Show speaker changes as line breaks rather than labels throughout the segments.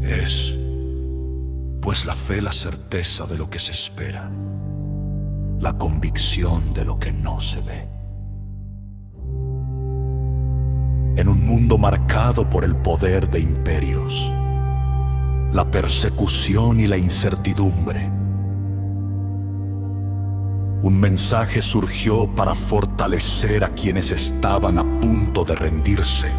Es, pues, la fe la certeza de lo que se espera, la convicción de lo que no se ve. En un mundo marcado por el poder de imperios, la persecución y la incertidumbre, un mensaje surgió para fortalecer a quienes estaban a punto de rendirse.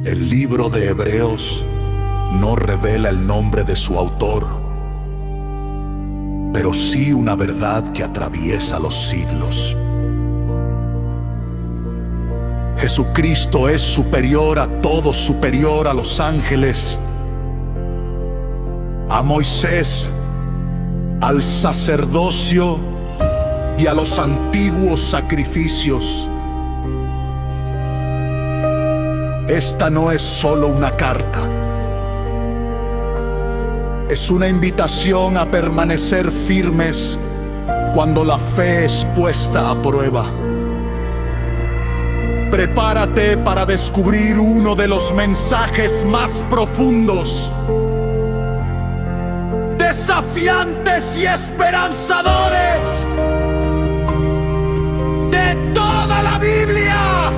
El libro de Hebreos no revela el nombre de su autor, pero sí una verdad que atraviesa los siglos. Jesucristo es superior a todo, superior a los ángeles, a Moisés, al sacerdocio y a los antiguos sacrificios. Esta no es solo una carta, es una invitación a permanecer firmes cuando la fe es puesta a prueba. Prepárate para descubrir uno de los mensajes más profundos, desafiantes y esperanzadores de toda la Biblia.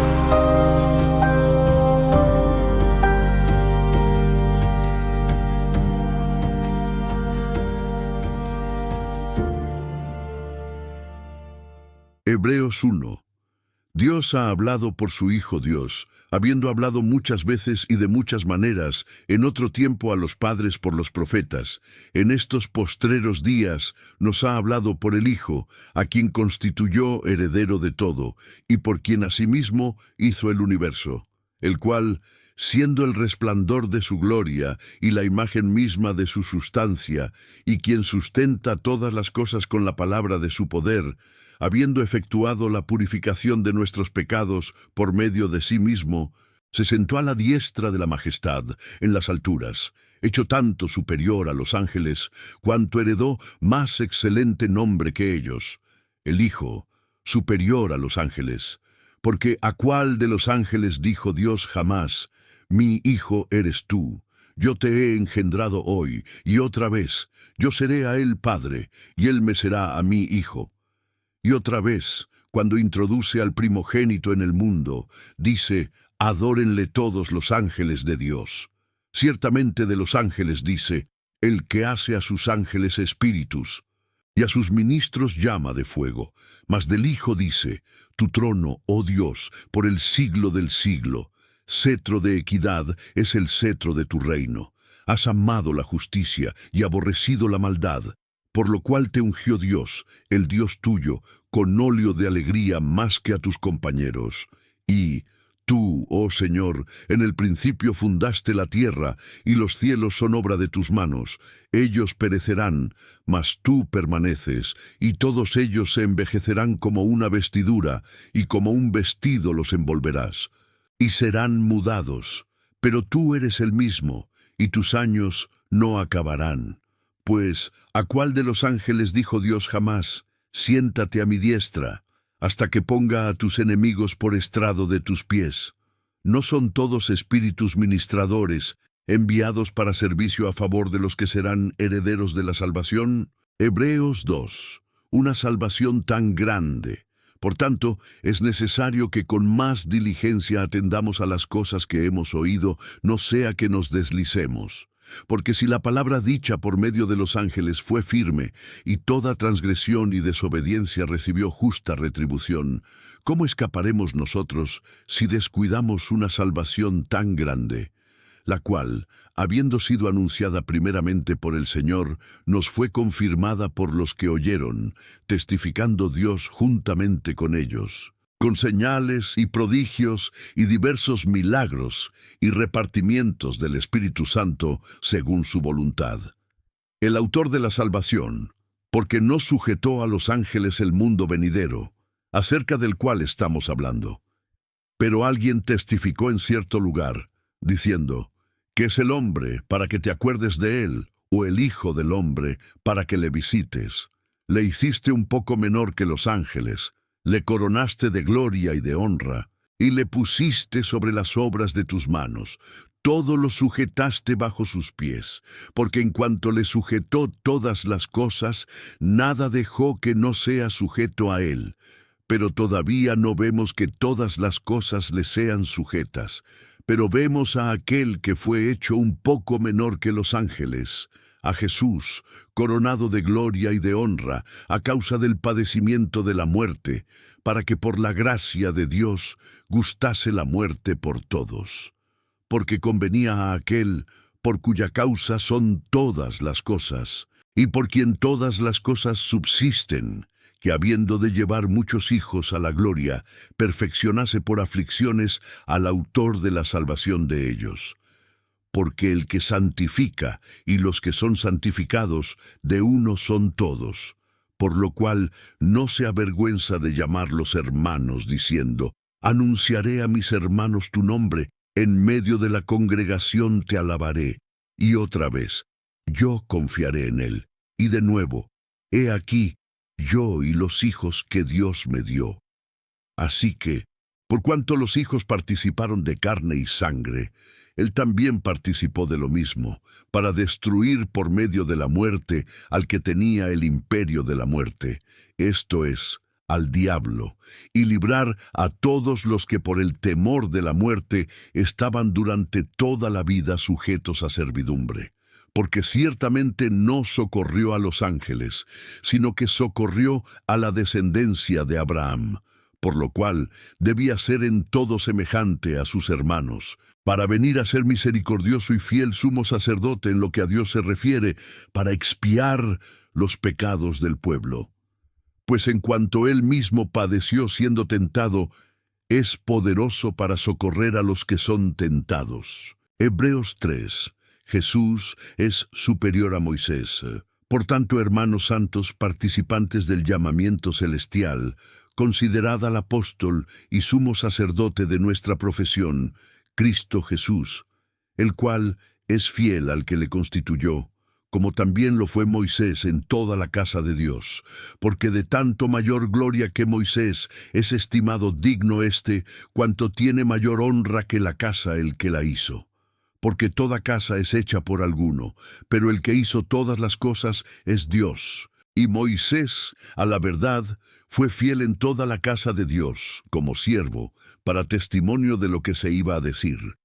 Hebreos 1. Dios ha hablado por su Hijo Dios, habiendo hablado muchas veces y de muchas maneras, en otro tiempo a los padres por los profetas. En estos postreros días nos ha hablado por el Hijo, a quien constituyó heredero de todo, y por quien asimismo hizo el universo, el cual, siendo el resplandor de su gloria y la imagen misma de su sustancia, y quien sustenta todas las cosas con la palabra de su poder, habiendo efectuado la purificación de nuestros pecados por medio de sí mismo, se sentó a la diestra de la majestad en las alturas, hecho tanto superior a los ángeles, cuanto heredó más excelente nombre que ellos, el Hijo, superior a los ángeles. Porque ¿a cuál de los ángeles dijo Dios jamás: mi Hijo eres tú, yo te he engendrado hoy, y otra vez, yo seré a él padre, y él me será a mí hijo? Y otra vez, cuando introduce al primogénito en el mundo, dice: adórenle todos los ángeles de Dios. Ciertamente de los ángeles dice: el que hace a sus ángeles espíritus, y a sus ministros llama de fuego. Mas del Hijo dice: tu trono, oh Dios, por el siglo del siglo. Cetro de equidad es el cetro de tu reino. Has amado la justicia y aborrecido la maldad, por lo cual te ungió Dios, el Dios tuyo, con óleo de alegría más que a tus compañeros. Y tú, oh Señor, en el principio fundaste la tierra, y los cielos son obra de tus manos. Ellos perecerán, mas tú permaneces, y todos ellos se envejecerán como una vestidura, y como un vestido los envolverás. Y serán mudados, pero tú eres el mismo, y tus años no acabarán. Pues, ¿a cuál de los ángeles dijo Dios jamás: siéntate a mi diestra, hasta que ponga a tus enemigos por estrado de tus pies? ¿No son todos espíritus ministradores, enviados para servicio a favor de los que serán herederos de la salvación? Hebreos 2. Una salvación tan grande. Por tanto, es necesario que con más diligencia atendamos a las cosas que hemos oído, no sea que nos deslicemos. Porque si la palabra dicha por medio de los ángeles fue firme, y toda transgresión y desobediencia recibió justa retribución, ¿cómo escaparemos nosotros si descuidamos una salvación tan grande? La cual, habiendo sido anunciada primeramente por el Señor, nos fue confirmada por los que oyeron, testificando Dios juntamente con ellos, con señales y prodigios y diversos milagros y repartimientos del Espíritu Santo según su voluntad. El autor de la salvación, porque no sujetó a los ángeles el mundo venidero, acerca del cual estamos hablando. Pero alguien testificó en cierto lugar, diciendo: ¿qué es el hombre para que te acuerdes de él, o el hijo del hombre para que le visites? Le hiciste un poco menor que los ángeles, le coronaste de gloria y de honra, y le pusiste sobre las obras de tus manos. Todo lo sujetaste bajo sus pies, porque en cuanto le sujetó todas las cosas, nada dejó que no sea sujeto a él. Pero todavía no vemos que todas las cosas le sean sujetas, pero vemos a aquel que fue hecho un poco menor que los ángeles, a Jesús, coronado de gloria y de honra, a causa del padecimiento de la muerte, para que por la gracia de Dios gustase la muerte por todos. Porque convenía a aquel por cuya causa son todas las cosas, y por quien todas las cosas subsisten, que habiendo de llevar muchos hijos a la gloria, perfeccionase por aflicciones al autor de la salvación de ellos. Porque el que santifica y los que son santificados, de uno son todos, por lo cual no se avergüenza de llamarlos hermanos, diciendo, anunciaré a mis hermanos tu nombre, en medio de la congregación te alabaré. Y otra vez, yo confiaré en él. Y de nuevo, he aquí, yo y los hijos que Dios me dio. Así que, por cuanto los hijos participaron de carne y sangre, él también participó de lo mismo, para destruir por medio de la muerte al que tenía el imperio de la muerte, esto es, al diablo, y librar a todos los que por el temor de la muerte estaban durante toda la vida sujetos a servidumbre. Porque ciertamente no socorrió a los ángeles, sino que socorrió a la descendencia de Abraham, por lo cual debía ser en todo semejante a sus hermanos, para venir a ser misericordioso y fiel sumo sacerdote en lo que a Dios se refiere, para expiar los pecados del pueblo. Pues en cuanto él mismo padeció siendo tentado, es poderoso para socorrer a los que son tentados. Hebreos 3. Jesús es superior a Moisés. Por tanto, hermanos santos, participantes del llamamiento celestial, considerad al apóstol y sumo sacerdote de nuestra profesión, Cristo Jesús, el cual es fiel al que le constituyó, como también lo fue Moisés en toda la casa de Dios, porque de tanto mayor gloria que Moisés es estimado digno éste, cuanto tiene mayor honra que la casa el que la hizo. Porque toda casa es hecha por alguno, pero el que hizo todas las cosas es Dios. Y Moisés, a la verdad, fue fiel en toda la casa de Dios, como siervo, para testimonio de lo que se iba a decir.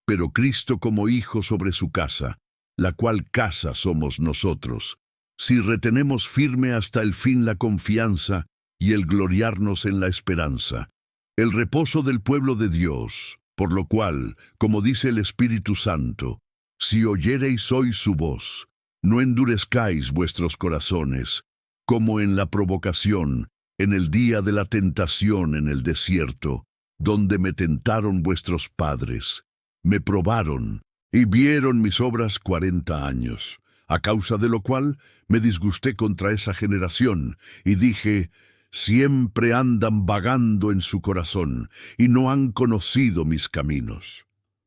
Pero Cristo como hijo sobre su casa, la cual casa somos nosotros, si retenemos firme hasta el fin la confianza y el gloriarnos en la esperanza, el reposo del pueblo de Dios. Por lo cual, como dice el Espíritu Santo, si oyereis hoy su voz, no endurezcáis vuestros corazones, como en la provocación, en el día de la tentación en el desierto, donde me tentaron vuestros padres, me probaron y vieron mis obras 40 años, a causa de lo cual me disgusté contra esa generación, y dije, siempre andan vagando en su corazón, y no han conocido mis caminos.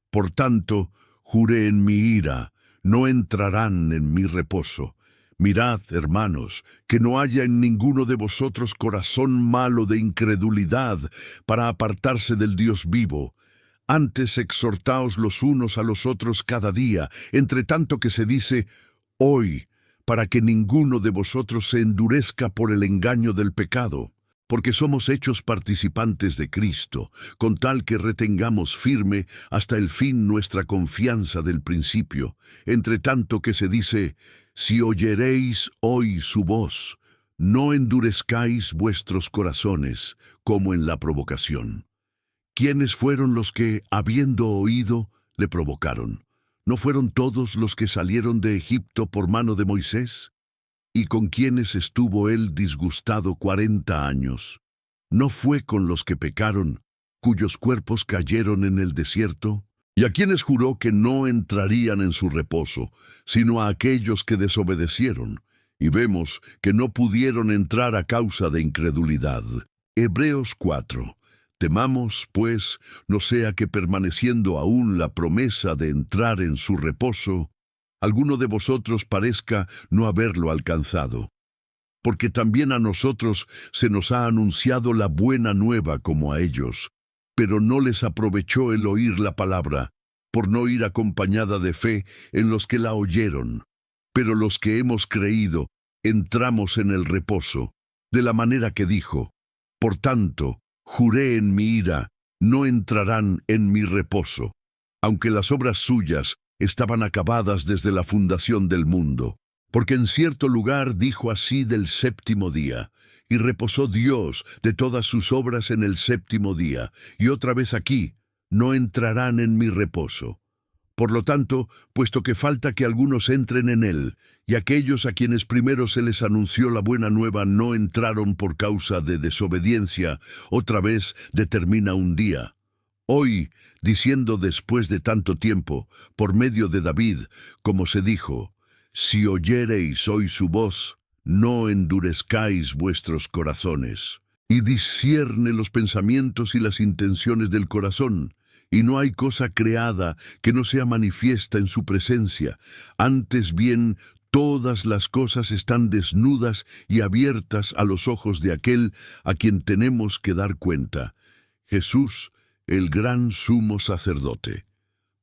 Por tanto, juré en mi ira, no entrarán en mi reposo. Mirad, hermanos, que no haya en ninguno de vosotros corazón malo de incredulidad para apartarse del Dios vivo. Antes exhortaos los unos a los otros cada día, entre tanto que se dice, hoy, para que ninguno de vosotros se endurezca por el engaño del pecado, porque somos hechos participantes de Cristo, con tal que retengamos firme hasta el fin nuestra confianza del principio, entre tanto que se dice, si oyereis hoy su voz, no endurezcáis vuestros corazones, como en la provocación. ¿Quiénes fueron los que, habiendo oído, le provocaron? ¿No fueron todos los que salieron de Egipto por mano de Moisés? ¿Y con quienes estuvo él disgustado 40 años? ¿No fue con los que pecaron, cuyos cuerpos cayeron en el desierto? ¿Y a quienes juró que no entrarían en su reposo, sino a aquellos que desobedecieron? Y vemos que no pudieron entrar a causa de incredulidad. Hebreos 4. Temamos, pues, no sea que permaneciendo aún la promesa de entrar en su reposo, alguno de vosotros parezca no haberlo alcanzado. Porque también a nosotros se nos ha anunciado la buena nueva como a ellos, pero no les aprovechó el oír la palabra, por no ir acompañada de fe en los que la oyeron. Pero los que hemos creído, entramos en el reposo, de la manera que dijo: por tanto, juré en mi ira, no entrarán en mi reposo, aunque las obras suyas estaban acabadas desde la fundación del mundo. Porque en cierto lugar dijo así del séptimo día, y reposó Dios de todas sus obras en el séptimo día, y otra vez aquí, no entrarán en mi reposo. Por lo tanto, puesto que falta que algunos entren en él, y aquellos a quienes primero se les anunció la buena nueva no entraron por causa de desobediencia, otra vez determina un día. Hoy, diciendo después de tanto tiempo, por medio de David, como se dijo: si oyereis hoy su voz, no endurezcáis vuestros corazones. Y discierne los pensamientos y las intenciones del corazón, y no hay cosa creada que no sea manifiesta en su presencia. Antes bien, todas las cosas están desnudas y abiertas a los ojos de aquel a quien tenemos que dar cuenta: Jesús, el gran sumo sacerdote.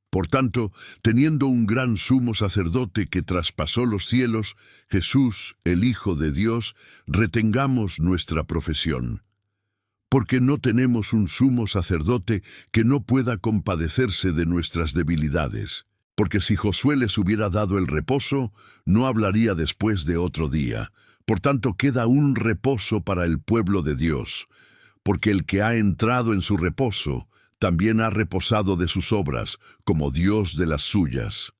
Por tanto, teniendo un gran sumo sacerdote que traspasó los cielos, Jesús, el Hijo de Dios, retengamos nuestra profesión. Porque no tenemos un sumo sacerdote que no pueda compadecerse de nuestras debilidades. Porque si Josué les hubiera dado el reposo, no hablaría después de otro día. Por tanto, queda un reposo para el pueblo de Dios. Porque el que ha entrado en su reposo, también ha reposado de sus obras, como Dios de las suyas.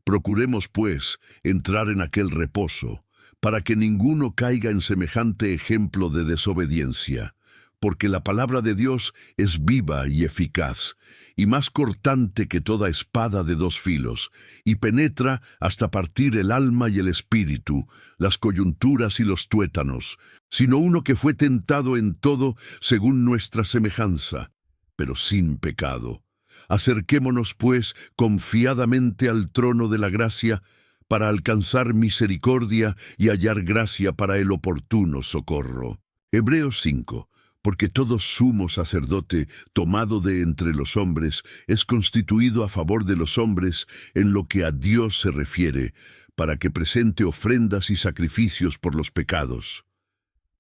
Procuremos, pues, entrar en aquel reposo, para que ninguno caiga en semejante ejemplo de desobediencia. Porque la palabra de Dios es viva y eficaz, y más cortante que toda espada de dos filos, y penetra hasta partir el alma y el espíritu, las coyunturas y los tuétanos, sino uno que fue tentado en todo según nuestra semejanza, pero sin pecado. Acerquémonos, pues, confiadamente al trono de la gracia, para alcanzar misericordia y hallar gracia para el oportuno socorro. Hebreos 5. Porque todo sumo sacerdote tomado de entre los hombres es constituido a favor de los hombres en lo que a Dios se refiere, para que presente ofrendas y sacrificios por los pecados,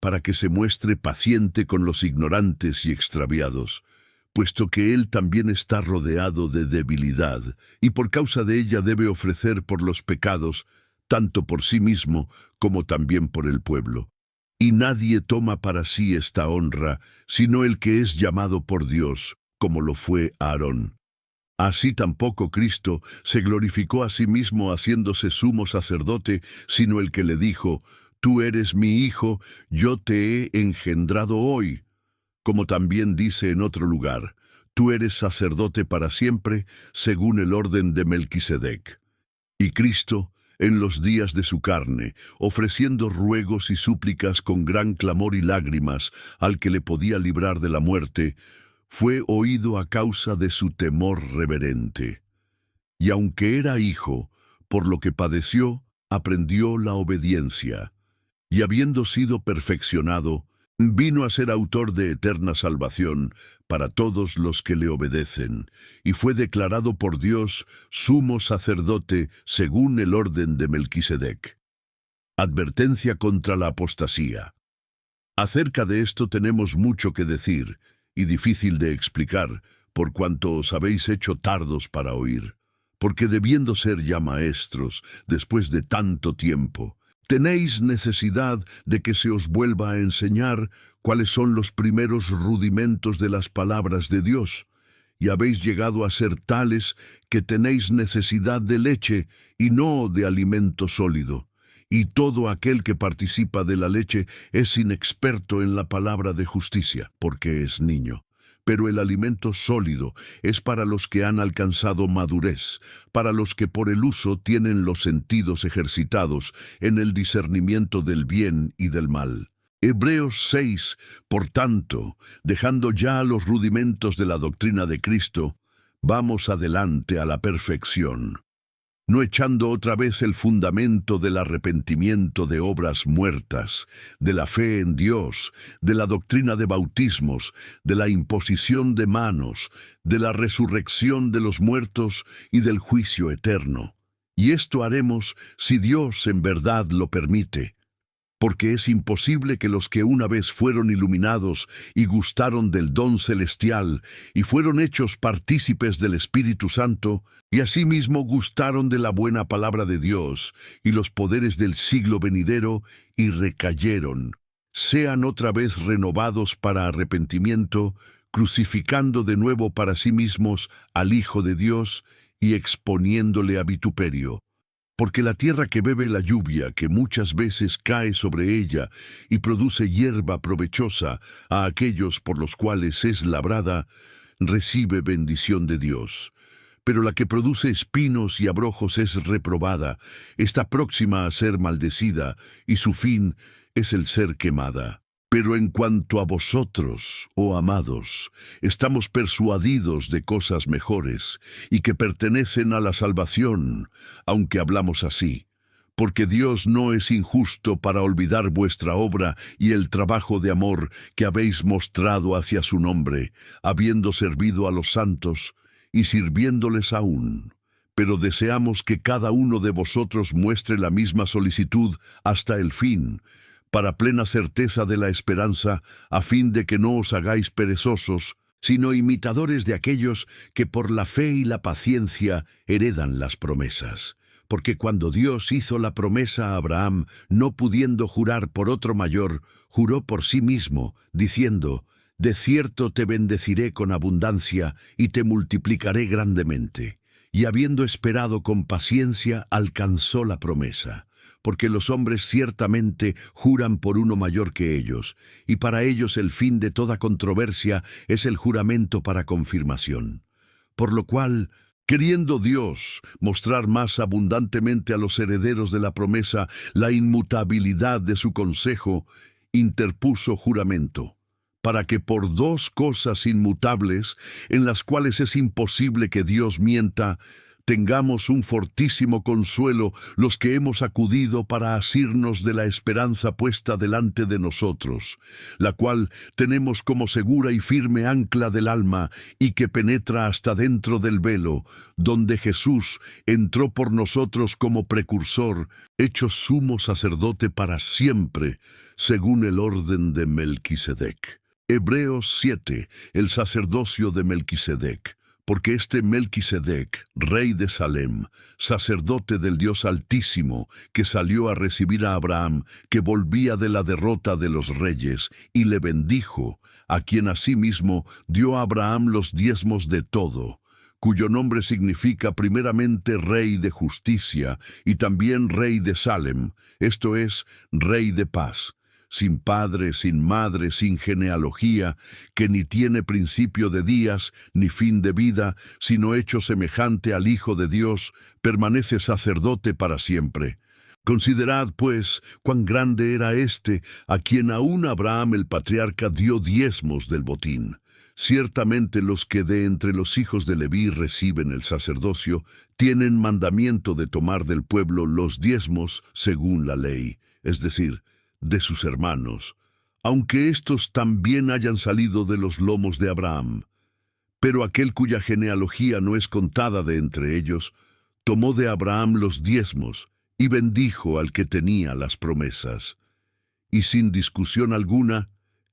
para que se muestre paciente con los ignorantes y extraviados, puesto que él también está rodeado de debilidad, y por causa de ella debe ofrecer por los pecados, tanto por sí mismo como también por el pueblo. Y nadie toma para sí esta honra, sino el que es llamado por Dios, como lo fue Aarón. Así tampoco Cristo se glorificó a sí mismo haciéndose sumo sacerdote, sino el que le dijo: Tú eres mi Hijo, yo te he engendrado hoy. Como también dice en otro lugar: Tú eres sacerdote para siempre, según el orden de Melquisedec. Y Cristo, en los días de su carne, ofreciendo ruegos y súplicas con gran clamor y lágrimas al que le podía librar de la muerte, fue oído a causa de su temor reverente. Y aunque era hijo, por lo que padeció, aprendió la obediencia. Y habiendo sido perfeccionado, vino a ser autor de eterna salvación para todos los que le obedecen, y fue declarado por Dios sumo sacerdote según el orden de Melquisedec. Advertencia contra la apostasía. Acerca de esto tenemos mucho que decir, y difícil de explicar, por cuanto os habéis hecho tardos para oír, porque debiendo ser ya maestros, después de tanto tiempo, tenéis necesidad de que se os vuelva a enseñar cuáles son los primeros rudimentos de las palabras de Dios, y habéis llegado a ser tales que tenéis necesidad de leche y no de alimento sólido. Y todo aquel que participa de la leche es inexperto en la palabra de justicia, porque es niño. Pero el alimento sólido es para los que han alcanzado madurez, para los que por el uso tienen los sentidos ejercitados en el discernimiento del bien y del mal. Hebreos 6, por tanto, dejando ya los rudimentos de la doctrina de Cristo, vamos adelante a la perfección. no echando otra vez el fundamento del arrepentimiento de obras muertas, de la fe en Dios, de la doctrina de bautismos, de la imposición de manos, de la resurrección de los muertos y del juicio eterno. Y esto haremos si Dios en verdad lo permite, porque es imposible que los que una vez fueron iluminados y gustaron del don celestial y fueron hechos partícipes del Espíritu Santo, y asimismo gustaron de la buena palabra de Dios y los poderes del siglo venidero y recayeron, sean otra vez renovados para arrepentimiento, crucificando de nuevo para sí mismos al Hijo de Dios y exponiéndole a vituperio. Porque la tierra que bebe la lluvia, que muchas veces cae sobre ella y produce hierba provechosa a aquellos por los cuales es labrada, recibe bendición de Dios. Pero la que produce espinos y abrojos es reprobada, está próxima a ser maldecida, y su fin es el ser quemada. Pero en cuanto a vosotros, oh amados, estamos persuadidos de cosas mejores y que pertenecen a la salvación, aunque hablamos así, porque Dios no es injusto para olvidar vuestra obra y el trabajo de amor que habéis mostrado hacia su nombre, habiendo servido a los santos y sirviéndoles aún. Pero deseamos que cada uno de vosotros muestre la misma solicitud hasta el fin, para plena certeza de la esperanza, a fin de que no os hagáis perezosos, sino imitadores de aquellos que por la fe y la paciencia heredan las promesas. Porque cuando Dios hizo la promesa a Abraham, no pudiendo jurar por otro mayor, juró por sí mismo, diciendo: «De cierto te bendeciré con abundancia y te multiplicaré grandemente». Y habiendo esperado con paciencia, alcanzó la promesa. Porque los hombres ciertamente juran por uno mayor que ellos, y para ellos el fin de toda controversia es el juramento para confirmación. Por lo cual, queriendo Dios mostrar más abundantemente a los herederos de la promesa la inmutabilidad de su consejo, interpuso juramento, para que por dos cosas inmutables, en las cuales es imposible que Dios mienta, tengamos un fortísimo consuelo los que hemos acudido para asirnos de la esperanza puesta delante de nosotros, la cual tenemos como segura y firme ancla del alma y que penetra hasta dentro del velo, donde Jesús entró por nosotros como precursor, hecho sumo sacerdote para siempre, según el orden de Melquisedec. Hebreos 7, el sacerdocio de Melquisedec. Porque este Melquisedec, rey de Salem, sacerdote del Dios Altísimo, que salió a recibir a Abraham, que volvía de la derrota de los reyes, y le bendijo, a quien asimismo dio a Abraham los diezmos de todo, cuyo nombre significa primeramente Rey de Justicia, y también Rey de Salem, esto es, Rey de Paz. Sin padre, sin madre, sin genealogía, que ni tiene principio de días, ni fin de vida, sino hecho semejante al Hijo de Dios, permanece sacerdote para siempre. Considerad, pues, cuán grande era éste, a quien aún Abraham el patriarca dio diezmos del botín. Ciertamente los que de entre los hijos de Leví reciben el sacerdocio, tienen mandamiento de tomar del pueblo los diezmos según la ley, es decir, de sus hermanos, aunque éstos también hayan salido de los lomos de Abraham. Pero aquel cuya genealogía no es contada de entre ellos, tomó de Abraham los diezmos y bendijo al que tenía las promesas. Y sin discusión alguna,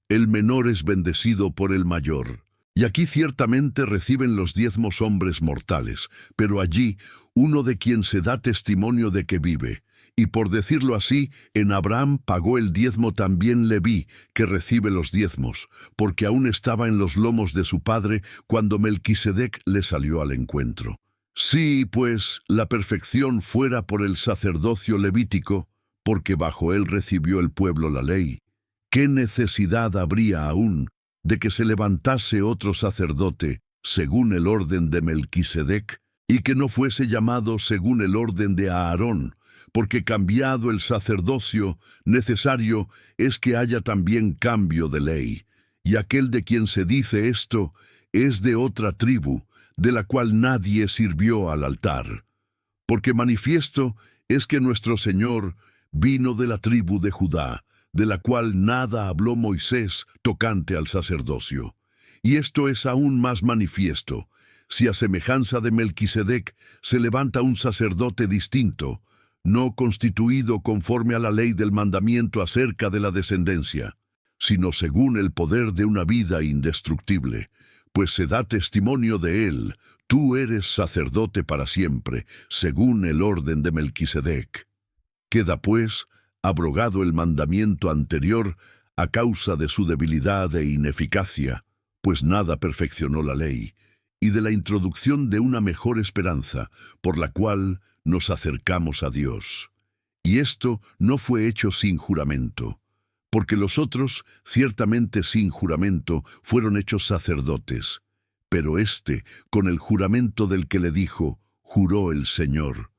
el menor es bendecido por el mayor. Y aquí ciertamente reciben los diezmos hombres mortales, pero allí uno de quien se da testimonio de que vive. Y por decirlo así, en Abraham pagó el diezmo también Leví, que recibe los diezmos, porque aún estaba en los lomos de su padre cuando Melquisedec le salió al encuentro. Si, pues, la perfección fuera por el sacerdocio levítico, porque bajo él recibió el pueblo la ley, ¿qué necesidad habría aún de que se levantase otro sacerdote según el orden de Melquisedec, y que no fuese llamado según el orden de Aarón? Porque cambiado el sacerdocio, necesario es que haya también cambio de ley. Y aquel de quien se dice esto es de otra tribu, de la cual nadie sirvió al altar. Porque manifiesto es que nuestro Señor vino de la tribu de Judá, de la cual nada habló Moisés tocante al sacerdocio. Y esto es aún más manifiesto, si a semejanza de Melquisedec se levanta un sacerdote distinto, no constituido conforme a la ley del mandamiento acerca de la descendencia, sino según el poder de una vida indestructible, pues se da testimonio de él: tú eres sacerdote para siempre, según el orden de Melquisedec. Queda, pues, abrogado el mandamiento anterior a causa de su debilidad e ineficacia, pues nada perfeccionó la ley, y de la introducción de una mejor esperanza, por la cual nos acercamos a Dios. Y esto no fue hecho sin juramento, porque los otros, ciertamente sin juramento, fueron hechos sacerdotes, pero éste, con el juramento del que le dijo, juró el Señor,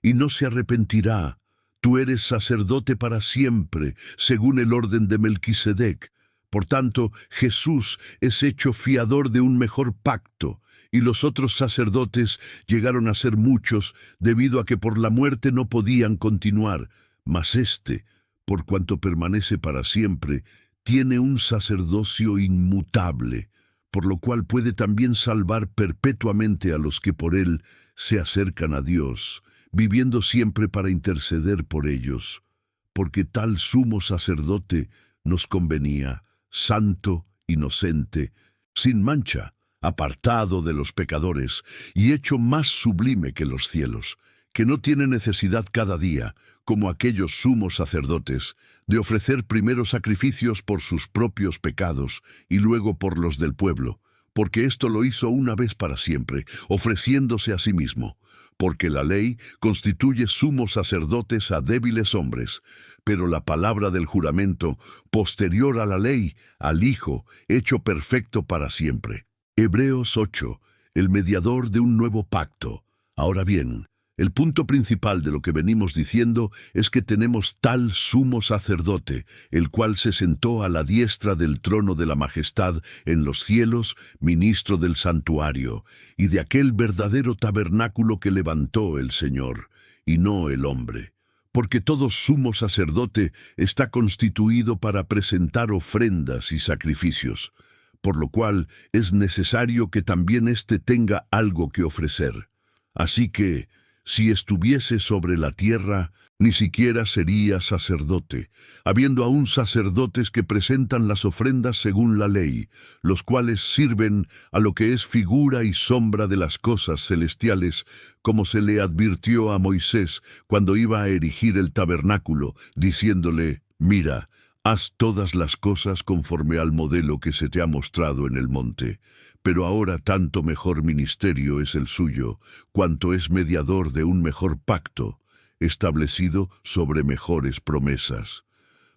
y no se arrepentirá: tú eres sacerdote para siempre, según el orden de Melquisedec. Por tanto, Jesús es hecho fiador de un mejor pacto, y los otros sacerdotes llegaron a ser muchos, debido a que por la muerte no podían continuar, mas éste, por cuanto permanece para siempre, tiene un sacerdocio inmutable, por lo cual puede también salvar perpetuamente a los que por él se acercan a Dios, viviendo siempre para interceder por ellos, porque tal sumo sacerdote nos convenía, santo, inocente, sin mancha, apartado de los pecadores, y hecho más sublime que los cielos, que no tiene necesidad cada día, como aquellos sumos sacerdotes, de ofrecer primero sacrificios por sus propios pecados y luego por los del pueblo, porque esto lo hizo una vez para siempre, ofreciéndose a sí mismo. Porque la ley constituye sumos sacerdotes a débiles hombres, pero la palabra del juramento, posterior a la ley, al Hijo, hecho perfecto para siempre. Hebreos 8, el mediador de un nuevo pacto. Ahora bien, el punto principal de lo que venimos diciendo es que tenemos tal sumo sacerdote, el cual se sentó a la diestra del trono de la majestad en los cielos, ministro del santuario, y de aquel verdadero tabernáculo que levantó el Señor, y no el hombre. Porque todo sumo sacerdote está constituido para presentar ofrendas y sacrificios, por lo cual es necesario que también éste tenga algo que ofrecer. Así que, si estuviese sobre la tierra, ni siquiera sería sacerdote, habiendo aún sacerdotes que presentan las ofrendas según la ley, los cuales sirven a lo que es figura y sombra de las cosas celestiales, como se le advirtió a Moisés cuando iba a erigir el tabernáculo, diciéndole: mira, haz todas las cosas conforme al modelo que se te ha mostrado en el monte. Pero ahora tanto mejor ministerio es el suyo, cuanto es mediador de un mejor pacto, establecido sobre mejores promesas.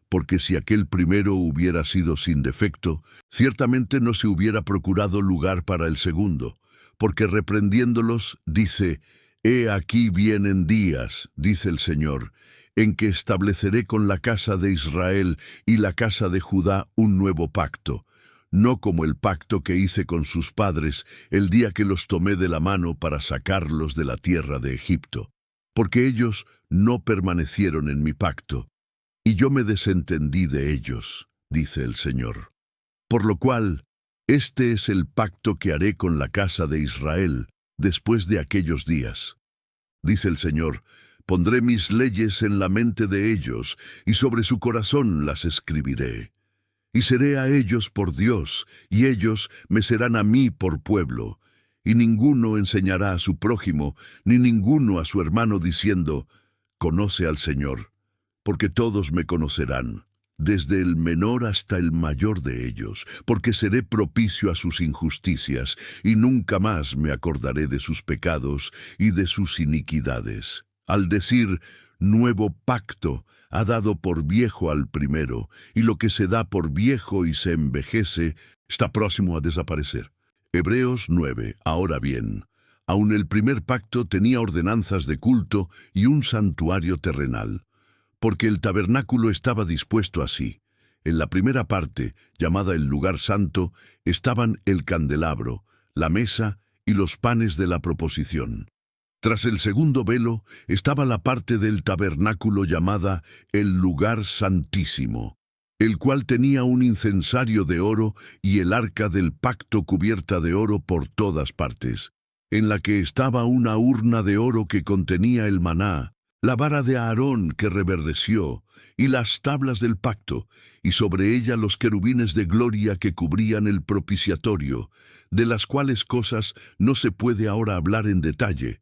Porque si aquel primero hubiera sido sin defecto, ciertamente no se hubiera procurado lugar para el segundo, porque reprendiéndolos, dice: He aquí vienen días, dice el Señor, en que estableceré con la casa de Israel y la casa de Judá un nuevo pacto, no como el pacto que hice con sus padres el día que los tomé de la mano para sacarlos de la tierra de Egipto, porque ellos no permanecieron en mi pacto, y yo me desentendí de ellos, dice el Señor. Por lo cual, este es el pacto que haré con la casa de Israel después de aquellos días. Dice el Señor: pondré mis leyes en la mente de ellos, y sobre su corazón las escribiré. Y seré a ellos por Dios, y ellos me serán a mí por pueblo. Y ninguno enseñará a su prójimo, ni ninguno a su hermano, diciendo: conoce al Señor, porque todos me conocerán, desde el menor hasta el mayor de ellos, porque seré propicio a sus injusticias, y nunca más me acordaré de sus pecados y de sus iniquidades. Al decir nuevo pacto, ha dado por viejo al primero, y lo que se da por viejo y se envejece está próximo a desaparecer. Hebreos 9. Ahora bien, aun el primer pacto tenía ordenanzas de culto y un santuario terrenal, porque el tabernáculo estaba dispuesto así. En la primera parte, llamada el lugar santo, estaban el candelabro, la mesa y los panes de la proposición. Tras el segundo velo estaba la parte del tabernáculo llamada el lugar santísimo, el cual tenía un incensario de oro y el arca del pacto cubierta de oro por todas partes, en la que estaba una urna de oro que contenía el maná, la vara de Aarón que reverdeció, y las tablas del pacto, y sobre ella los querubines de gloria que cubrían el propiciatorio, de las cuales cosas no se puede ahora hablar en detalle.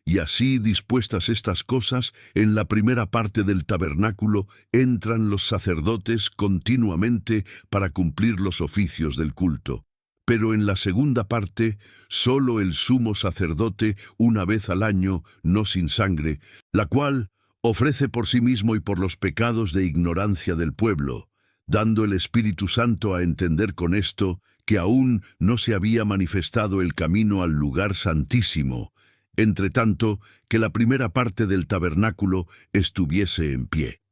Y así dispuestas estas cosas, en la primera parte del tabernáculo entran los sacerdotes continuamente para cumplir los oficios del culto. Pero en la segunda parte, solo el sumo sacerdote, una vez al año, no sin sangre, la cual ofrece por sí mismo y por los pecados de ignorancia del pueblo, dando el Espíritu Santo a entender con esto que aún no se había manifestado el camino al lugar santísimo, entre tanto que la primera parte del tabernáculo estuviese en pie.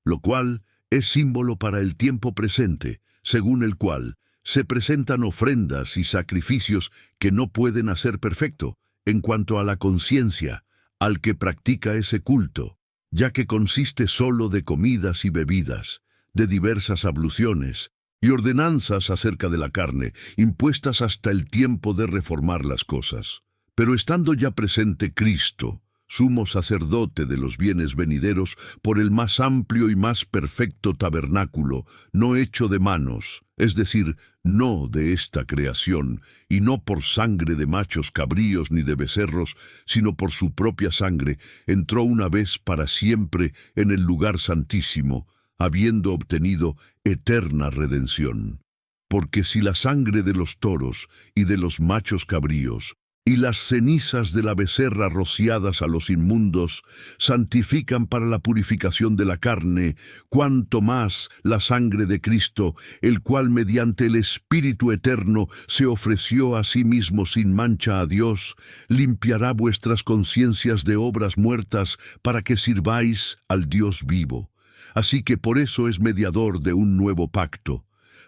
Lo cual es símbolo para el tiempo presente, según el cual se presentan ofrendas y sacrificios que no pueden hacer perfecto, en cuanto a la conciencia, al que practica ese culto, ya que consiste solo de comidas y bebidas, de diversas abluciones y ordenanzas acerca de la carne, impuestas hasta el tiempo de reformar las cosas. Pero estando ya presente Cristo, sumo sacerdote de los bienes venideros, por el más amplio y más perfecto tabernáculo, no hecho de manos, es decir, no de esta creación, y no por sangre de machos cabríos ni de becerros, sino por su propia sangre, entró una vez para siempre en el lugar santísimo, habiendo obtenido eterna redención. Porque si la sangre de los toros y de los machos cabríos, y las cenizas de la becerra rociadas a los inmundos santifican para la purificación de la carne, cuanto más la sangre de Cristo, el cual mediante el Espíritu eterno se ofreció a sí mismo sin mancha a Dios, limpiará vuestras conciencias de obras muertas para que sirváis al Dios vivo. Así que por eso es mediador de un nuevo pacto,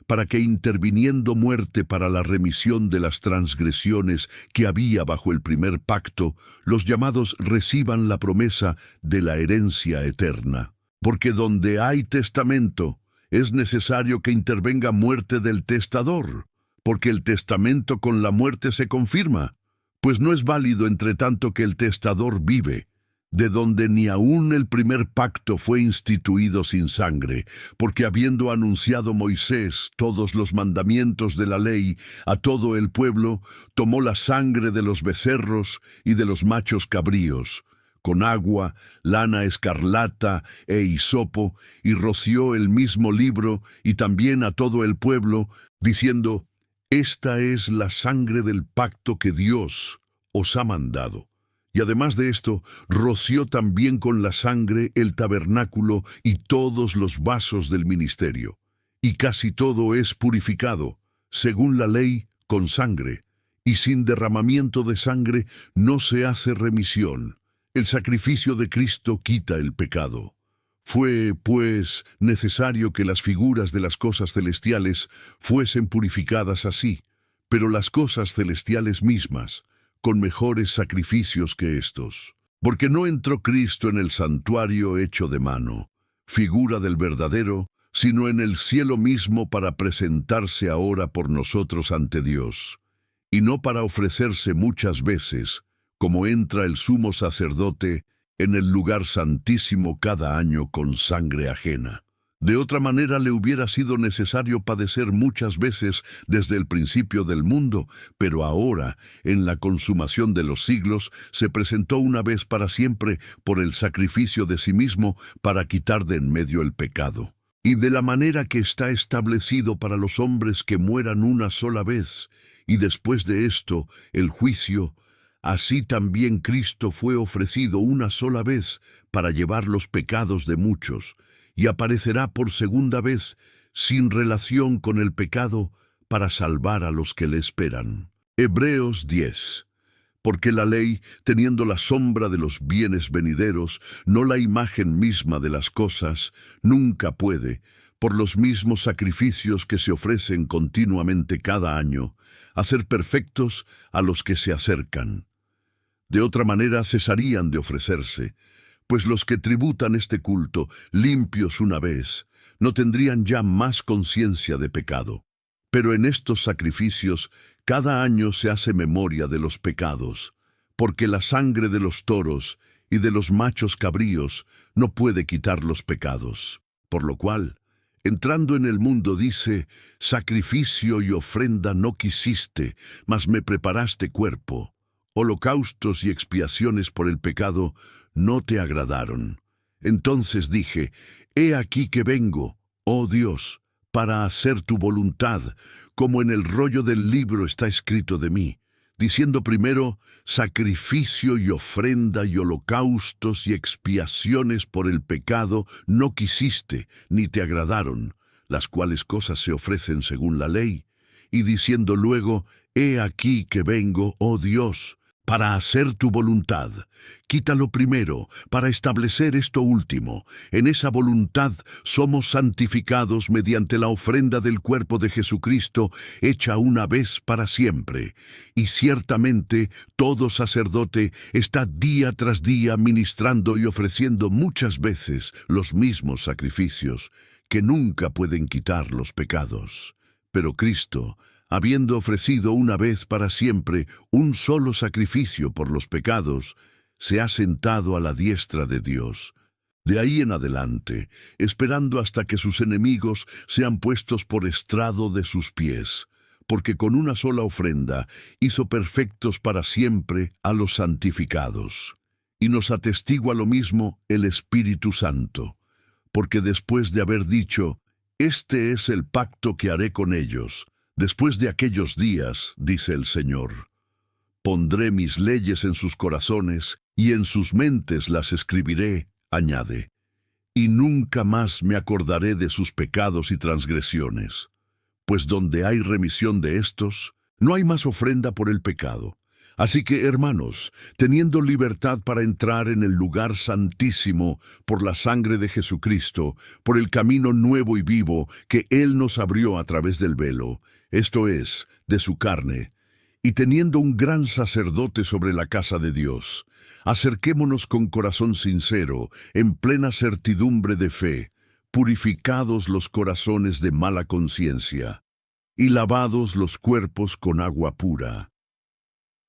para que interviniendo muerte para la remisión de las transgresiones que había bajo el primer pacto, los llamados reciban la promesa de la herencia eterna. Porque donde hay testamento, es necesario que intervenga muerte del testador, porque el testamento con la muerte se confirma, pues no es válido entre tanto que el testador vive, de donde ni aun el primer pacto fue instituido sin sangre, porque habiendo anunciado Moisés todos los mandamientos de la ley a todo el pueblo, tomó la sangre de los becerros y de los machos cabríos, con agua, lana escarlata e hisopo, y roció el mismo libro y también a todo el pueblo, diciendo: Esta es la sangre del pacto que Dios os ha mandado. Y además de esto, roció también con la sangre el tabernáculo y todos los vasos del ministerio. Y casi todo es purificado, según la ley, con sangre, y sin derramamiento de sangre no se hace remisión. El sacrificio de Cristo quita el pecado. Fue, pues, necesario que las figuras de las cosas celestiales fuesen purificadas así, pero las cosas celestiales mismas, con mejores sacrificios que estos. Porque no entró Cristo en el santuario hecho de mano, figura del verdadero, sino en el cielo mismo para presentarse ahora por nosotros ante Dios, y no para ofrecerse muchas veces, como entra el sumo sacerdote en el lugar santísimo cada año con sangre ajena. De otra manera le hubiera sido necesario padecer muchas veces desde el principio del mundo, pero ahora, en la consumación de los siglos, se presentó una vez para siempre por el sacrificio de sí mismo para quitar de en medio el pecado. Y de la manera que está establecido para los hombres que mueran una sola vez, y después de esto el juicio, así también Cristo fue ofrecido una sola vez para llevar los pecados de muchos, y aparecerá por segunda vez, sin relación con el pecado, para salvar a los que le esperan. Hebreos 10. Porque la ley, teniendo la sombra de los bienes venideros, no la imagen misma de las cosas, nunca puede, por los mismos sacrificios que se ofrecen continuamente cada año, hacer perfectos a los que se acercan. De otra manera cesarían de ofrecerse, pues los que tributan este culto, limpios una vez, no tendrían ya más conciencia de pecado. Pero en estos sacrificios cada año se hace memoria de los pecados, porque la sangre de los toros y de los machos cabríos no puede quitar los pecados. Por lo cual, entrando en el mundo dice, sacrificio y ofrenda no quisiste, mas me preparaste cuerpo. Holocaustos y expiaciones por el pecado no te agradaron. Entonces dije, he aquí que vengo, oh Dios, para hacer tu voluntad, como en el rollo del libro está escrito de mí, diciendo primero, sacrificio y ofrenda y holocaustos y expiaciones por el pecado no quisiste, ni te agradaron, las cuales cosas se ofrecen según la ley, y diciendo luego, he aquí que vengo, oh Dios, para hacer tu voluntad. Quítalo primero, para establecer esto último. En esa voluntad somos santificados mediante la ofrenda del cuerpo de Jesucristo, hecha una vez para siempre. Y ciertamente todo sacerdote está día tras día ministrando y ofreciendo muchas veces los mismos sacrificios, que nunca pueden quitar los pecados. Pero Cristo, habiendo ofrecido una vez para siempre un solo sacrificio por los pecados, se ha sentado a la diestra de Dios. De ahí en adelante, esperando hasta que sus enemigos sean puestos por estrado de sus pies, porque con una sola ofrenda hizo perfectos para siempre a los santificados. Y nos atestigua lo mismo el Espíritu Santo, porque después de haber dicho, este es el pacto que haré con ellos, después de aquellos días, dice el Señor, pondré mis leyes en sus corazones y en sus mentes las escribiré, añade, y nunca más me acordaré de sus pecados y transgresiones, pues donde hay remisión de estos, no hay más ofrenda por el pecado. Así que, hermanos, teniendo libertad para entrar en el lugar santísimo por la sangre de Jesucristo, por el camino nuevo y vivo que Él nos abrió a través del velo, esto es, de su carne, y teniendo un gran sacerdote sobre la casa de Dios, acerquémonos con corazón sincero, en plena certidumbre de fe, purificados los corazones de mala conciencia, y lavados los cuerpos con agua pura.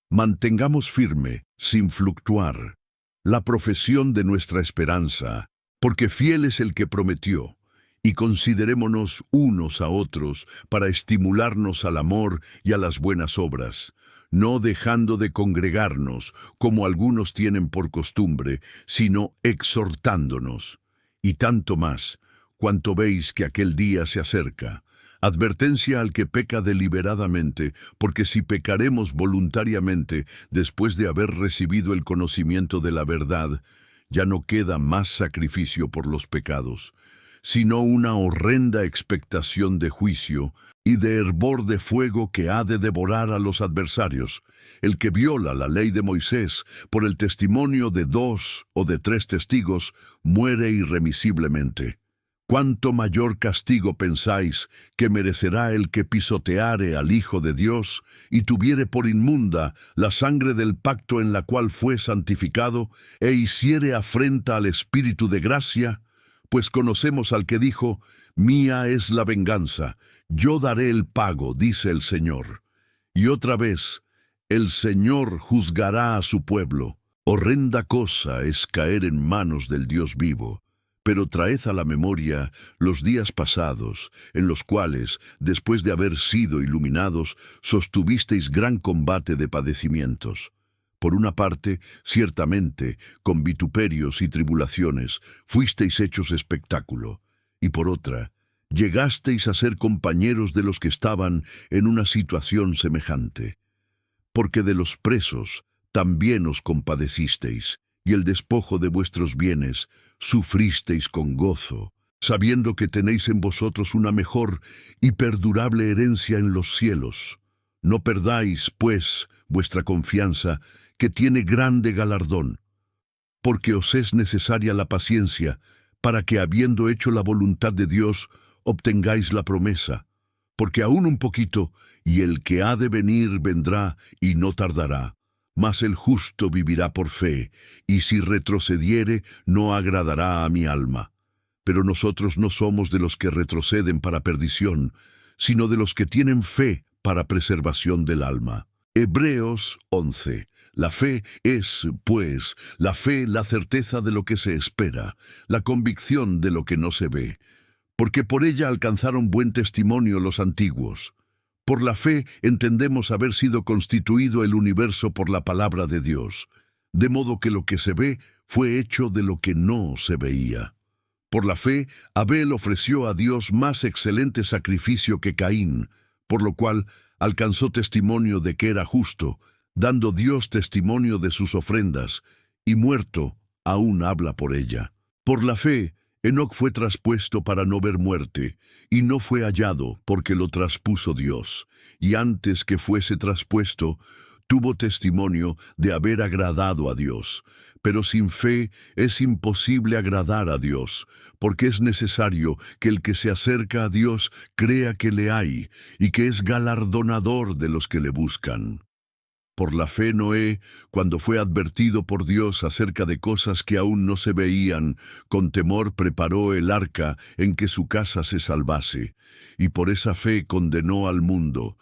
Mantengamos firme, sin fluctuar, la profesión de nuestra esperanza, porque fiel es el que prometió, y considerémonos unos a otros para estimularnos al amor y a las buenas obras, no dejando de congregarnos, como algunos tienen por costumbre, sino exhortándonos, y tanto más, cuanto veis que aquel día se acerca. Advertencia al que peca deliberadamente, porque si pecaremos voluntariamente después de haber recibido el conocimiento de la verdad, ya no queda más sacrificio por los pecados, sino una horrenda expectación de juicio y de hervor de fuego que ha de devorar a los adversarios, el que viola la ley de Moisés por el testimonio de 2 o de 3 testigos, muere irremisiblemente. ¿Cuánto mayor castigo pensáis que merecerá el que pisoteare al Hijo de Dios y tuviere por inmunda la sangre del pacto en la cual fue santificado e hiciere afrenta al Espíritu de gracia? Pues conocemos al que dijo, mía es la venganza, yo daré el pago, dice el Señor. Y otra vez, el Señor juzgará a su pueblo. Horrenda cosa es caer en manos del Dios vivo. Pero traed a la memoria los días pasados, en los cuales, después de haber sido iluminados, sostuvisteis gran combate de padecimientos. Por una parte, ciertamente, con vituperios y tribulaciones, fuisteis hechos espectáculo, y por otra, llegasteis a ser compañeros de los que estaban en una situación semejante. Porque de los presos también os compadecisteis, y el despojo de vuestros bienes sufristeis con gozo, sabiendo que tenéis en vosotros una mejor y perdurable herencia en los cielos. No perdáis, pues, vuestra confianza, que tiene grande galardón, porque os es necesaria la paciencia, para que, habiendo hecho la voluntad de Dios, obtengáis la promesa. Porque aún un poquito, y el que ha de venir vendrá y no tardará. mas el justo vivirá por fe, y si retrocediere, no agradará a mi alma. Pero nosotros no somos de los que retroceden para perdición, sino de los que tienen fe para preservación del alma. Hebreos 11. La fe es, pues, la fe, la certeza de lo que se espera, la convicción de lo que no se ve, porque por ella alcanzaron buen testimonio los antiguos. Por la fe entendemos haber sido constituido el universo por la palabra de Dios, de modo que lo que se ve fue hecho de lo que no se veía. Por la fe, Abel ofreció a Dios más excelente sacrificio que Caín, por lo cual alcanzó testimonio de que era justo, dando Dios testimonio de sus ofrendas, y muerto, aún habla por ella. Por la fe, Enoc fue traspuesto para no ver muerte, y no fue hallado porque lo traspuso Dios, y antes que fuese traspuesto, tuvo testimonio de haber agradado a Dios. Pero sin fe es imposible agradar a Dios, porque es necesario que el que se acerca a Dios crea que le hay, y que es galardonador de los que le buscan. Por la fe Noé, cuando fue advertido por Dios acerca de cosas que aún no se veían, con temor preparó el arca en que su casa se salvase, y por esa fe condenó al mundo,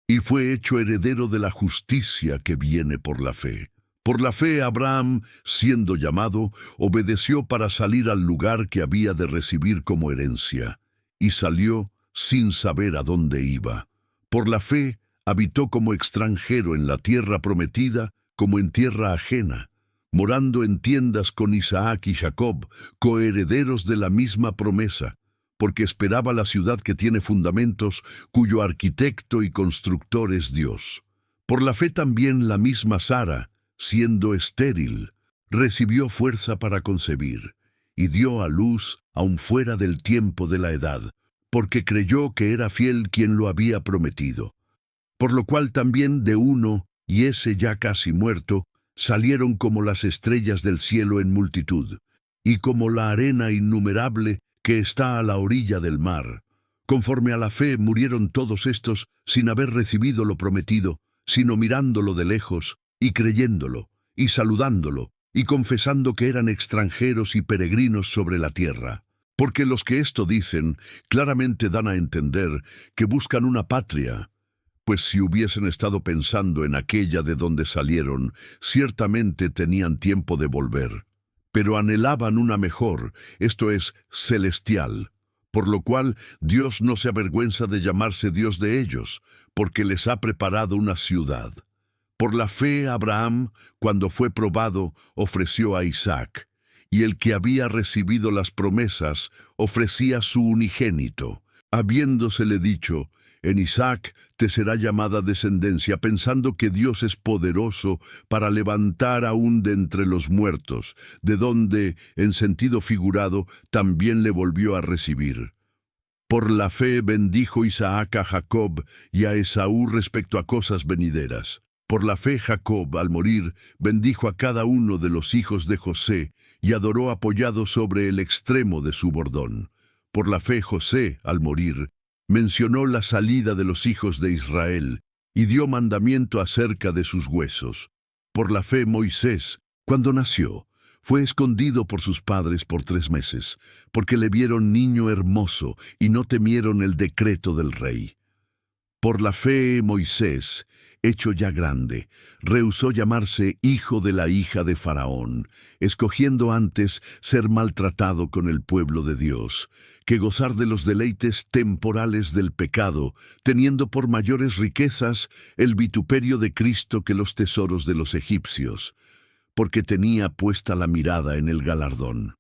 y fue hecho heredero de la justicia que viene por la fe. Por la fe Abraham, siendo llamado, obedeció para salir al lugar que había de recibir como herencia, y salió sin saber a dónde iba. Por la fe habitó como extranjero en la tierra prometida, como en tierra ajena, morando en tiendas con Isaac y Jacob, coherederos de la misma promesa, porque esperaba la ciudad que tiene fundamentos, cuyo arquitecto y constructor es Dios. Por la fe también la misma Sara, siendo estéril, recibió fuerza para concebir, y dio a luz aun fuera del tiempo de la edad, porque creyó que era fiel quien lo había prometido. Por lo cual también de uno, y ese ya casi muerto, salieron como las estrellas del cielo en multitud, y como la arena innumerable que está a la orilla del mar. Conforme a la fe murieron todos estos sin haber recibido lo prometido, sino mirándolo de lejos, y creyéndolo, y saludándolo, y confesando que eran extranjeros y peregrinos sobre la tierra. Porque los que esto dicen, claramente dan a entender que buscan una patria, pues si hubiesen estado pensando en aquella de donde salieron, ciertamente tenían tiempo de volver. Pero anhelaban una mejor, esto es, celestial, por lo cual Dios no se avergüenza de llamarse Dios de ellos, porque les ha preparado una ciudad. Por la fe Abraham, cuando fue probado, ofreció a Isaac, y el que había recibido las promesas ofrecía su unigénito, habiéndosele dicho: en Isaac te será llamada descendencia, pensando que Dios es poderoso para levantar aún de entre los muertos, de donde, en sentido figurado, también le volvió a recibir. Por la fe bendijo Isaac a Jacob y a Esaú respecto a cosas venideras. Por la fe Jacob, al morir, bendijo a cada uno de los hijos de José y adoró apoyado sobre el extremo de su bordón. Por la fe José, al morir, mencionó la salida de los hijos de Israel y dio mandamiento acerca de sus huesos. Por la fe Moisés, cuando nació, fue escondido por sus padres por 3 meses, porque le vieron niño hermoso y no temieron el decreto del rey. Por la fe Moisés, hecho ya grande, rehusó llamarse hijo de la hija de Faraón, escogiendo antes ser maltratado con el pueblo de Dios, que gozar de los deleites temporales del pecado, teniendo por mayores riquezas el vituperio de Cristo que los tesoros de los egipcios, porque tenía puesta la mirada en el galardón.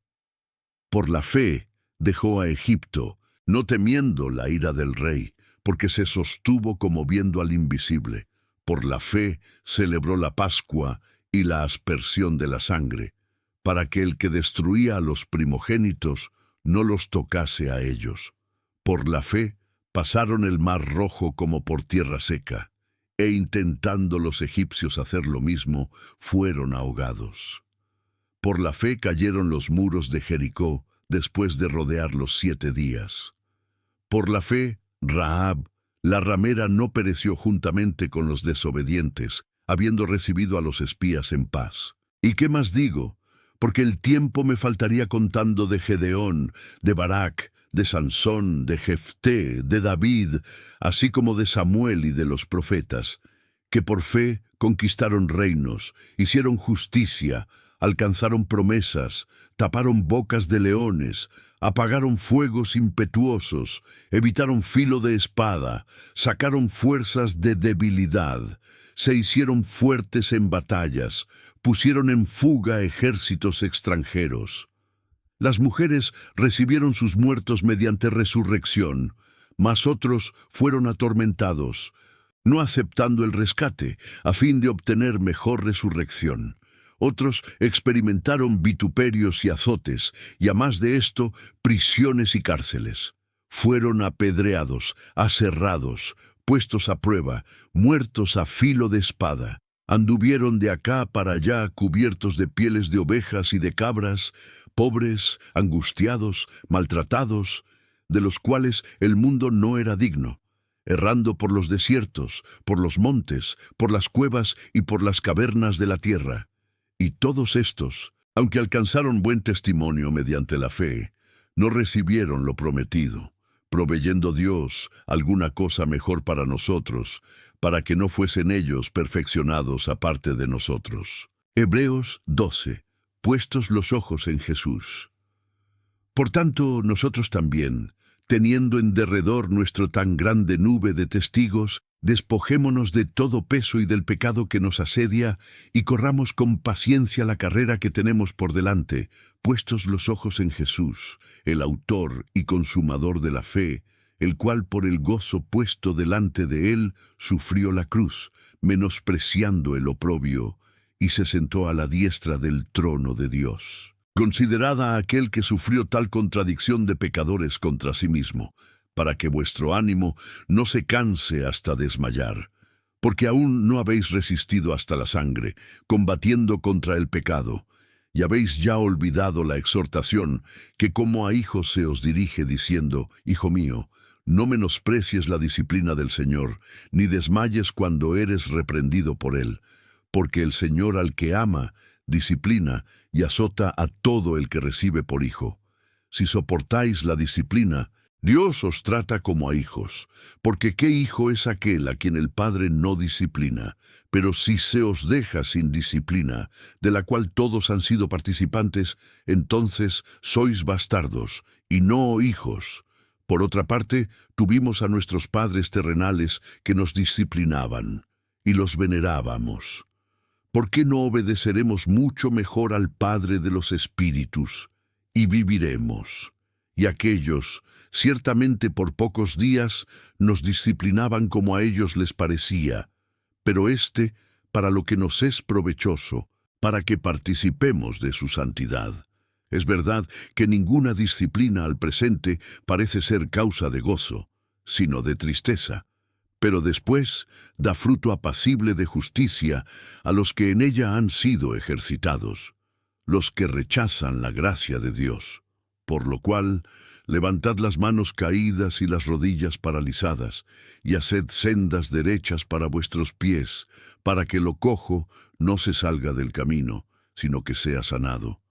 Por la fe dejó a Egipto, no temiendo la ira del rey, porque se sostuvo como viendo al invisible. Por la fe celebró la Pascua y la aspersión de la sangre, para que el que destruía a los primogénitos no los tocase a ellos. Por la fe pasaron el mar rojo como por tierra seca, e intentando los egipcios hacer lo mismo, fueron ahogados. Por la fe cayeron los muros de Jericó después de rodearlos 7 días. Por la fe, Rahab, la ramera, no pereció juntamente con los desobedientes, habiendo recibido a los espías en paz. ¿Y qué más digo? Porque el tiempo me faltaría contando de Gedeón, de Barak, de Sansón, de Jefté, de David, así como de Samuel y de los profetas, que por fe conquistaron reinos, hicieron justicia, alcanzaron promesas, taparon bocas de leones, apagaron fuegos impetuosos, evitaron filo de espada, sacaron fuerzas de debilidad, se hicieron fuertes en batallas, pusieron en fuga ejércitos extranjeros. Las mujeres recibieron sus muertos mediante resurrección, mas otros fueron atormentados, no aceptando el rescate, a fin de obtener mejor resurrección. Otros experimentaron vituperios y azotes, y a más de esto, prisiones y cárceles. Fueron apedreados, aserrados, puestos a prueba, muertos a filo de espada. Anduvieron de acá para allá cubiertos de pieles de ovejas y de cabras, pobres, angustiados, maltratados, de los cuales el mundo no era digno, errando por los desiertos, por los montes, por las cuevas y por las cavernas de la tierra. Y todos estos, aunque alcanzaron buen testimonio mediante la fe, no recibieron lo prometido, proveyendo Dios alguna cosa mejor para nosotros, para que no fuesen ellos perfeccionados aparte de nosotros. Hebreos 12. Puestos los ojos en Jesús. Por tanto, nosotros también, teniendo en derredor nuestro tan grande nube de testigos, despojémonos de todo peso y del pecado que nos asedia, y corramos con paciencia la carrera que tenemos por delante, puestos los ojos en Jesús, el autor y consumador de la fe, el cual por el gozo puesto delante de él sufrió la cruz, menospreciando el oprobio, y se sentó a la diestra del trono de Dios. Considerad a aquel que sufrió tal contradicción de pecadores contra sí mismo, para que vuestro ánimo no se canse hasta desmayar, porque aún no habéis resistido hasta la sangre, combatiendo contra el pecado, y habéis ya olvidado la exhortación que como a hijos se os dirige diciendo: Hijo mío, no menosprecies la disciplina del Señor, ni desmayes cuando eres reprendido por Él, porque el Señor al que ama, disciplina y azota a todo el que recibe por hijo. Si soportáis la disciplina, Dios os trata como a hijos, porque ¿qué hijo es aquel a quien el Padre no disciplina? Pero si se os deja sin disciplina, de la cual todos han sido participantes, entonces sois bastardos, y no hijos. Por otra parte, tuvimos a nuestros padres terrenales que nos disciplinaban, y los venerábamos. ¿Por qué no obedeceremos mucho mejor al Padre de los Espíritus, y viviremos? Y aquellos, ciertamente por pocos días, nos disciplinaban como a ellos les parecía, pero éste, para lo que nos es provechoso, para que participemos de su santidad. Es verdad que ninguna disciplina al presente parece ser causa de gozo, sino de tristeza, pero después da fruto apacible de justicia a los que en ella han sido ejercitados, los que rechazan la gracia de Dios. Por lo cual, levantad las manos caídas y las rodillas paralizadas, y haced sendas derechas para vuestros pies, para que lo cojo no se salga del camino, sino que sea sanado.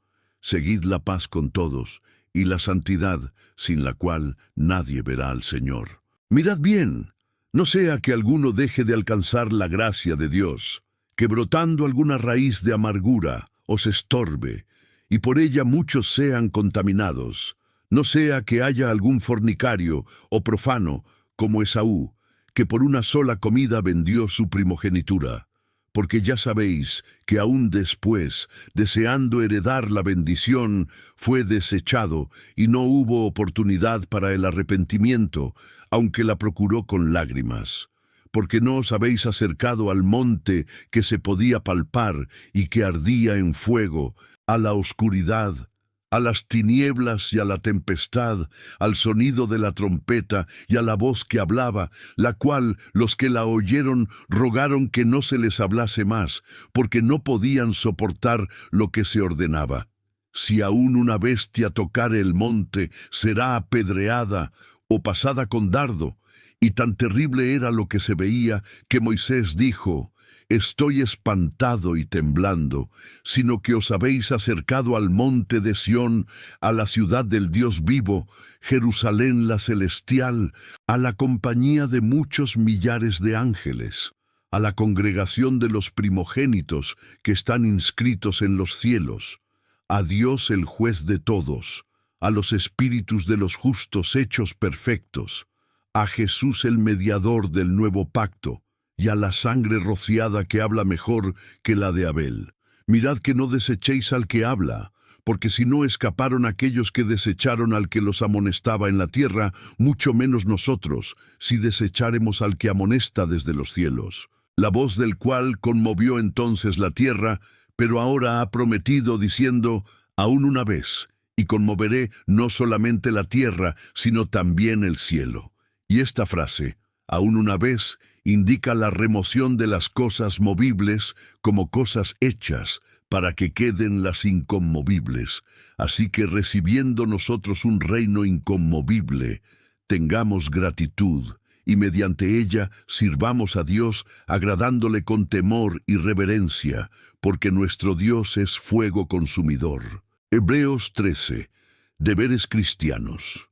Seguid la paz con todos, y la santidad, sin la cual nadie verá al Señor. Mirad bien, no sea que alguno deje de alcanzar la gracia de Dios, que brotando alguna raíz de amargura os estorbe, y por ella muchos sean contaminados. No sea que haya algún fornicario o profano, como Esaú, que por una sola comida vendió su primogenitura. Porque ya sabéis que aún después, deseando heredar la bendición, fue desechado, y no hubo oportunidad para el arrepentimiento, aunque la procuró con lágrimas. Porque no os habéis acercado al monte que se podía palpar y que ardía en fuego, a la oscuridad, a las tinieblas y a la tempestad, al sonido de la trompeta y a la voz que hablaba, la cual los que la oyeron rogaron que no se les hablase más, porque no podían soportar lo que se ordenaba. Si aún una bestia tocare el monte, será apedreada o pasada con dardo. Y tan terrible era lo que se veía que Moisés dijo: estoy espantado y temblando, sino que os habéis acercado al monte de Sión, a la ciudad del Dios vivo, Jerusalén la celestial, a la compañía de muchos millares de ángeles, a la congregación de los primogénitos que están inscritos en los cielos, a Dios el juez de todos, a los espíritus de los justos hechos perfectos, a Jesús el mediador del nuevo pacto, y a la sangre rociada que habla mejor que la de Abel. Mirad que no desechéis al que habla, porque si no escaparon aquellos que desecharon al que los amonestaba en la tierra, mucho menos nosotros, si desecháremos al que amonesta desde los cielos. La voz del cual conmovió entonces la tierra, pero ahora ha prometido diciendo, aún una vez, y conmoveré no solamente la tierra, sino también el cielo. Y esta frase, aún una vez, indica la remoción de las cosas movibles como cosas hechas, para que queden las inconmovibles. Así que recibiendo nosotros un reino inconmovible, tengamos gratitud, y mediante ella sirvamos a Dios, agradándole con temor y reverencia, porque nuestro Dios es fuego consumidor. Hebreos 13. Deberes cristianos.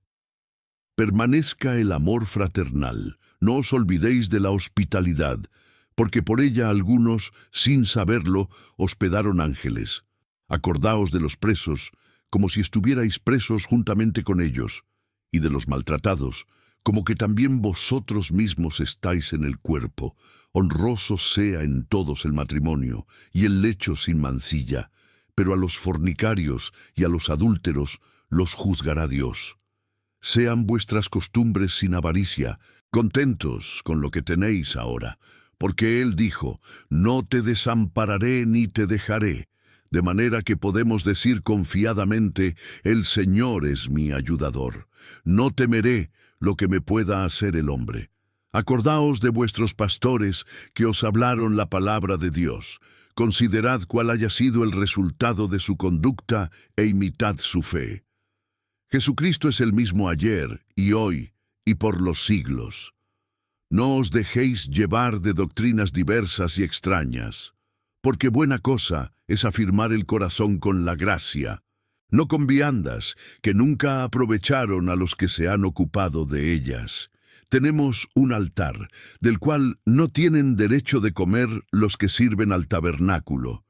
Permanezca el amor fraternal. No os olvidéis de la hospitalidad, porque por ella algunos, sin saberlo, hospedaron ángeles. Acordaos de los presos, como si estuvierais presos juntamente con ellos, y de los maltratados, como que también vosotros mismos estáis en el cuerpo. Honroso sea en todos el matrimonio, y el lecho sin mancilla, pero a los fornicarios y a los adúlteros los juzgará Dios. Sean vuestras costumbres sin avaricia, contentos con lo que tenéis ahora, porque Él dijo, no te desampararé ni te dejaré, de manera que podemos decir confiadamente, el Señor es mi ayudador. No temeré lo que me pueda hacer el hombre. Acordaos de vuestros pastores que os hablaron la palabra de Dios. Considerad cuál haya sido el resultado de su conducta e imitad su fe. Jesucristo es el mismo ayer y hoy y por los siglos. No os dejéis llevar de doctrinas diversas y extrañas, porque buena cosa es afirmar el corazón con la gracia, no con viandas que nunca aprovecharon a los que se han ocupado de ellas. Tenemos un altar, del cual no tienen derecho de comer los que sirven al tabernáculo,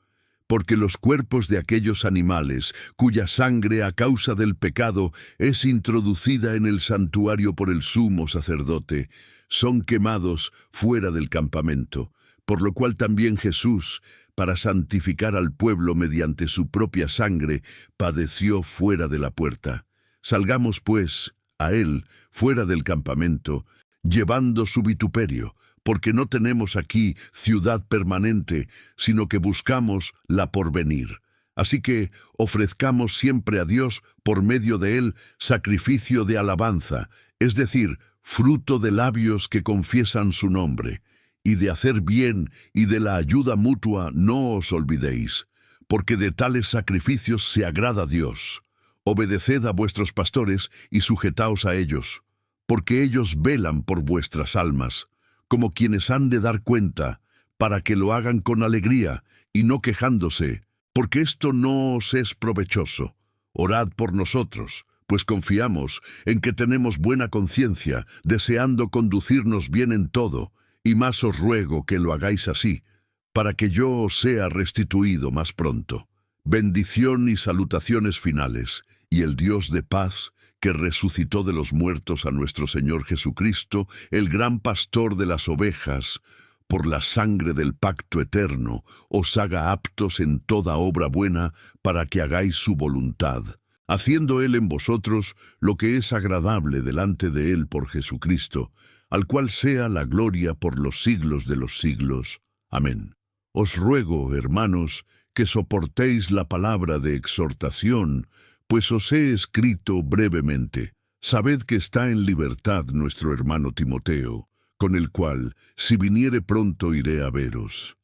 porque los cuerpos de aquellos animales, cuya sangre a causa del pecado es introducida en el santuario por el sumo sacerdote, son quemados fuera del campamento, por lo cual también Jesús, para santificar al pueblo mediante su propia sangre, padeció fuera de la puerta. Salgamos, pues, a él, fuera del campamento, llevando su vituperio, porque no tenemos aquí ciudad permanente, sino que buscamos la porvenir. Así que ofrezcamos siempre a Dios, por medio de él, sacrificio de alabanza, es decir, fruto de labios que confiesan su nombre, y de hacer bien y de la ayuda mutua no os olvidéis, porque de tales sacrificios se agrada Dios. Obedeced a vuestros pastores y sujetaos a ellos, porque ellos velan por vuestras almas, como quienes han de dar cuenta, para que lo hagan con alegría y no quejándose, porque esto no os es provechoso. Orad por nosotros, pues confiamos en que tenemos buena conciencia, deseando conducirnos bien en todo, y más os ruego que lo hagáis así, para que yo os sea restituido más pronto. Bendición y salutaciones finales, y el Dios de paz, que resucitó de los muertos a nuestro Señor Jesucristo, el gran pastor de las ovejas, por la sangre del pacto eterno, os haga aptos en toda obra buena, para que hagáis su voluntad, haciendo Él en vosotros lo que es agradable delante de Él por Jesucristo, al cual sea la gloria por los siglos de los siglos. Amén. Os ruego, hermanos, que soportéis la palabra de exhortación, pues os he escrito brevemente. Sabed que está en libertad nuestro hermano Timoteo, con el cual, si viniere pronto, iré a veros.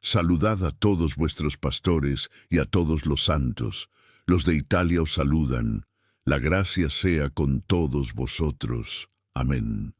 Saludad a todos vuestros pastores y a todos los santos. Los de Italia os saludan. La gracia sea con todos vosotros. Amén.